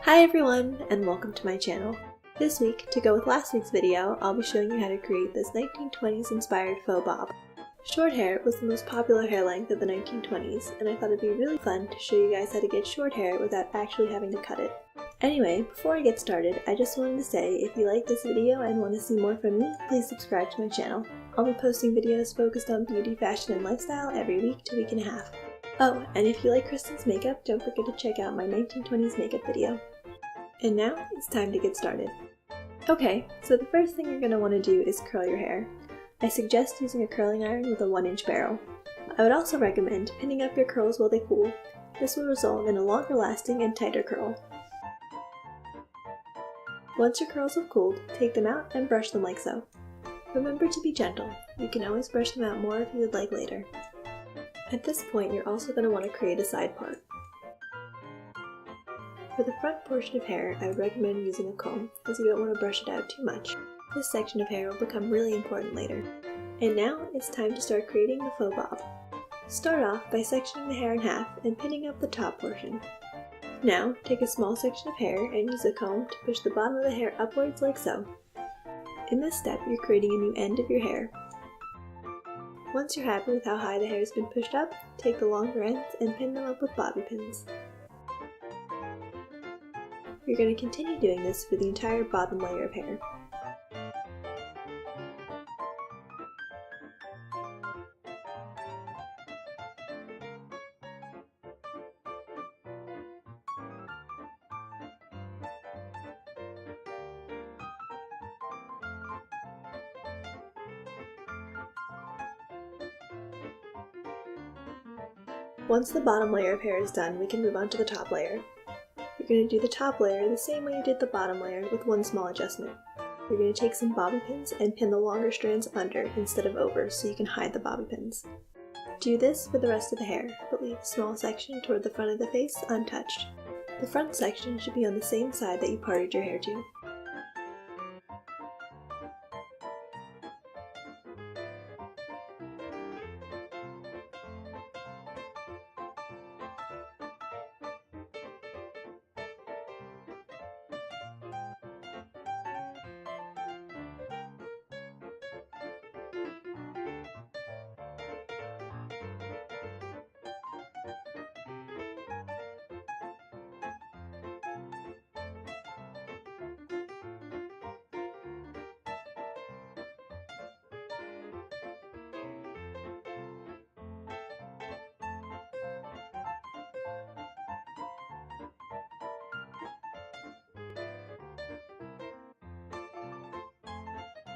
Hi everyone, and welcome to my channel. This week, to go with last week's video, I'll be showing you how to create this 1920s inspired faux bob. Short hair was the most popular hair length of the 1920s, and I thought it'd be really fun to show you guys how to get short hair without actually having to cut it. Anyway, before I get started, I just wanted to say if you like this video and want to see more from me, please subscribe to my channel. I'll be posting videos focused on beauty, fashion, and lifestyle every week to week and a half. Oh, and if you like Kristen's makeup, don't forget to check out my 1920s makeup video. And now, it's time to get started. Okay, so the first thing you're going to want to do is curl your hair. I suggest using a curling iron with a 1-inch barrel. I would also recommend pinning up your curls while they cool. This will result in a longer lasting and tighter curl. Once your curls have cooled, take them out and brush them like so. Remember to be gentle. You can always brush them out more if you would like later. At this point, you're also going to want to create a side part. For the front portion of hair, I would recommend using a comb, as you don't want to brush it out too much. This section of hair will become really important later. And now, it's time to start creating the faux bob. Start off by sectioning the hair in half and pinning up the top portion. Now, take a small section of hair and use a comb to push the bottom of the hair upwards like so. In this step, you're creating a new end of your hair. Once you're happy with how high the hair has been pushed up, take the longer ends and pin them up with bobby pins. You're going to continue doing this for the entire bottom layer of hair. Once the bottom layer of hair is done, we can move on to the top layer. You're going to do the top layer the same way you did the bottom layer with one small adjustment. You're going to take some bobby pins and pin the longer strands under instead of over so you can hide the bobby pins. Do this for the rest of the hair, but leave a small section toward the front of the face untouched. The front section should be on the same side that you parted your hair to.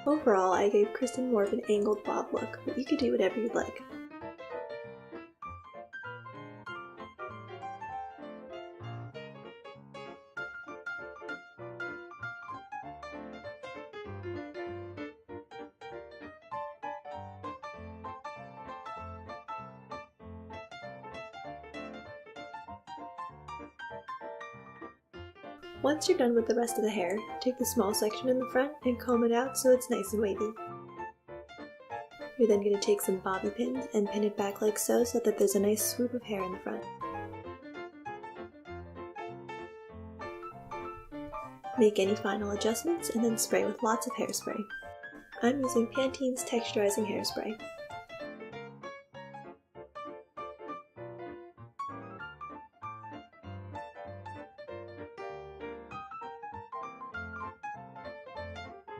Overall, I gave Kristen more of an angled bob look, but you could do whatever you'd like. Once you're done with the rest of the hair, take the small section in the front and comb it out so it's nice and wavy. You're then going to take some bobby pins and pin it back like so that there's a nice swoop of hair in the front. Make any final adjustments and then spray with lots of hairspray. I'm using Pantene's texturizing hairspray.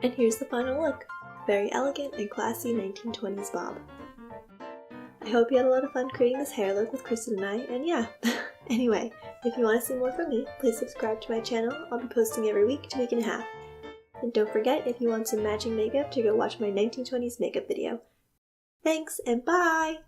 And here's the final look. Very elegant and classy 1920s bob. I hope you had a lot of fun creating this hair look with Kristen and I, and yeah. Anyway, if you want to see more from me, please subscribe to my channel. I'll be posting every week to week and a half. And don't forget, if you want some matching makeup, to go watch my 1920s makeup video. Thanks, and bye!